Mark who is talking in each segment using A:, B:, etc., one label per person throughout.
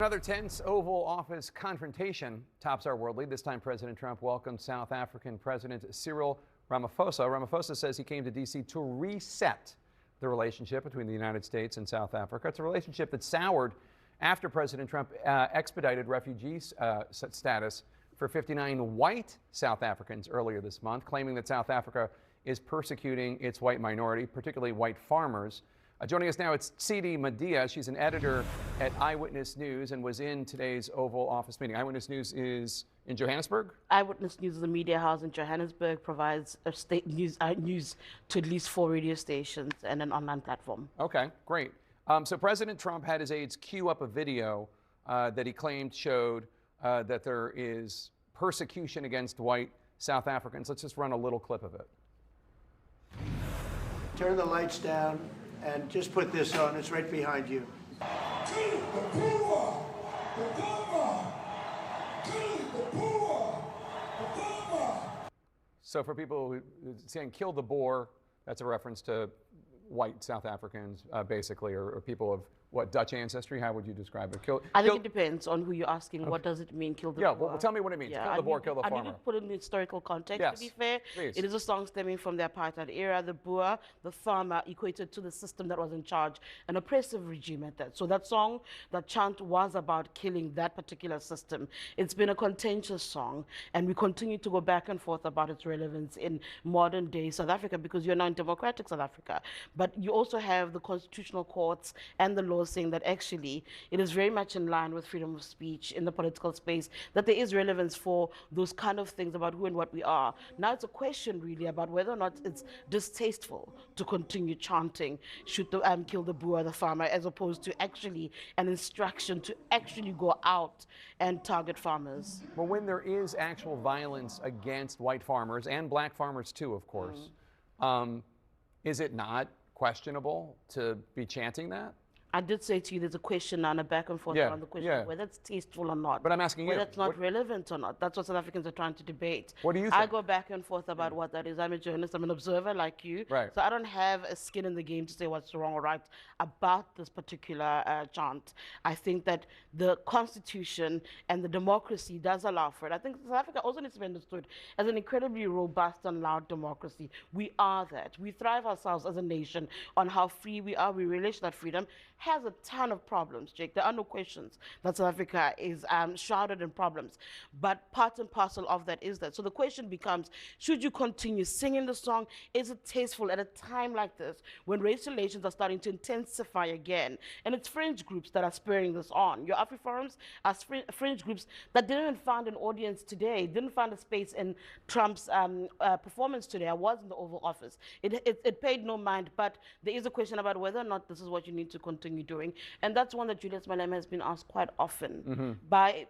A: Another tense Oval Office confrontation tops our world lead. This time, President Trump welcomed South African President Cyril Ramaphosa. Ramaphosa says he came to D.C. to reset the relationship between the United States and South Africa. It's a relationship that soured after President Trump expedited refugee status for 59 white South Africans earlier this month, claiming that South Africa is persecuting its white minority, particularly white farmers. Joining us now, it's Tshidi Madia. She's an editor at Eyewitness News and was in today's Oval Office meeting. Eyewitness News is in Johannesburg?
B: Eyewitness News is a media house in Johannesburg, provides news to at least 4 radio stations and an online platform.
A: Okay, great. So President Trump had his aides queue up a video that he claimed showed that there is persecution against white South Africans. Let's just run a little clip of it.
C: Turn the lights down and just put this on. It's right behind you.
A: So for people who saying kill the Boer, that's a reference to white South Africans, basically, or people of what, Dutch ancestry? How would you describe it?
B: I think it depends on who you're asking. Okay. What does it mean, kill the Boer?
A: Yeah, well, tell me what it means. Kill the Boer, kill the farmer.
B: I need to put it in historical context,
A: yes,
B: to be fair.
A: Please.
B: It is a song stemming from the apartheid era. The Boer, the farmer, equated to the system that was in charge, an oppressive regime at that. So that song, that chant was about killing that particular system. It's been a contentious song, and we continue to go back and forth about its relevance in modern day South Africa, because you're now in democratic South Africa. But you also have the constitutional courts and the laws saying that actually it is very much in line with freedom of speech in the political space, that there is relevance for those kind of things about who and what we are. Now it's a question really about whether or not it's distasteful to continue chanting shoot the kill the Boer, the farmer, as opposed to actually an instruction to actually go out and target farmers.
A: Well, when there is actual violence against white farmers and black farmers too, of course, is it not questionable to be chanting that?
B: I did say to you there's a question and a back and forth around the question of whether it's tasteful or not.
A: But I'm asking you.
B: Whether it's not relevant or not. That's what South Africans are trying to debate.
A: What do you think?
B: I go back and forth about what that is. I'm a journalist. I'm an observer like you.
A: Right.
B: So I don't have a skin in the game to say what's wrong or right about this particular chant. I think that the Constitution and the democracy does allow for it. I think South Africa also needs to be understood as an incredibly robust and loud democracy. We are that. We thrive ourselves as a nation on how free we are. We relish that freedom. Has a ton of problems, Jake. There are no questions that South Africa is shrouded in problems. But part and parcel of that is that. So the question becomes, should you continue singing the song? Is it tasteful at a time like this when race relations are starting to intensify again? And it's fringe groups that are spurring this on. Your AfriForums are fringe groups that didn't find an audience today, didn't find a space in Trump's performance today. I was in the Oval Office. It paid no mind, but there is a question about whether or not this is what you need to continue doing. And that's one that Julius Malema has been asked quite often by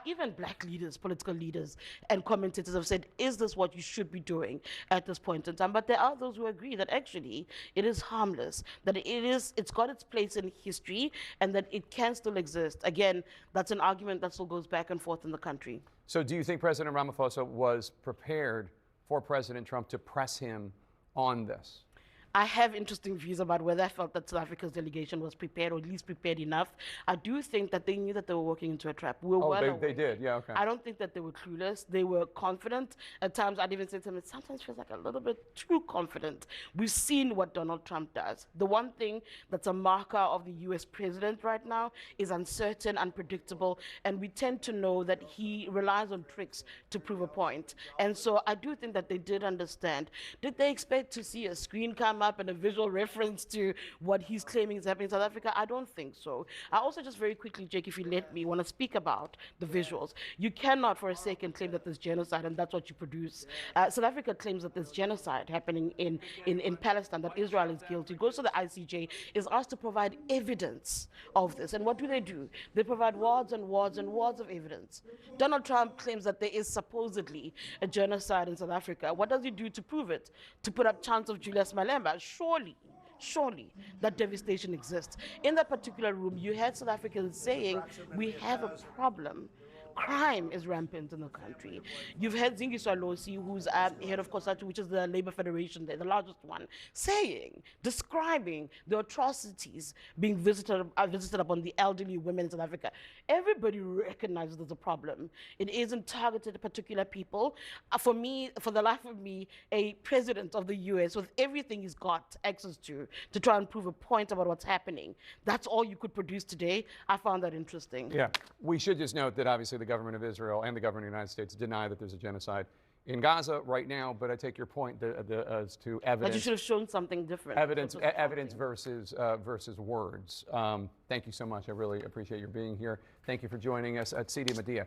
B: even black leaders, political leaders, and commentators have said, is this what you should be doing at this point in time? But there are those who agree that actually it is harmless, that it's got its place in history, and that it can still exist. Again, that's an argument that still goes back and forth in the country.
A: So do you think President Ramaphosa was prepared for President Trump to press him on this?
B: I have interesting views about whether I felt that South Africa's delegation was prepared, or at least prepared enough. I do think that they knew that they were walking into a trap.
A: They did, yeah, okay.
B: I don't think that they were clueless. They were confident. At times, I'd even say to them, it sometimes feels like a little bit too confident. We've seen what Donald Trump does. The one thing that's a marker of the US president right now is uncertain, unpredictable, and we tend to know that he relies on tricks to prove a point. And so I do think that they did understand. Did they expect to see a screen come up and a visual reference to what he's claiming is happening in South Africa? I don't think so. I also just very quickly, Jake, if you let me, want to speak about the visuals. You cannot for a second claim that there's genocide and that's what you produce. South Africa claims that there's genocide happening in Palestine, that Israel is guilty, goes to the ICJ, is asked to provide evidence of this. And what do? They provide wads and wads and wads of evidence. Donald Trump claims that there is supposedly a genocide in South Africa. What does he do to prove it? To put up chants of Julius Malema? Surely that devastation exists. In that particular room, you had South Africans saying, we have a problem crime is rampant in the country. You've had Zingiswa Losi, who's head of COSATU, which is the labor federation there, the largest one, describing the atrocities being visited upon the elderly women in South Africa. Everybody recognizes there's a problem. It isn't targeted at particular people. For me, for the life of me, a president of the US with everything he's got access to try and prove a point about what's happening, that's all you could produce today. I found that interesting.
A: Yeah, we should just note that obviously the government of Israel and the government of the United States deny that there's a genocide in Gaza right now, but I take your point as to evidence.
B: But you should have shown something different.
A: Evidence versus words. Thank you so much. I really appreciate your being here. Thank you for joining us at Tshidi Madia.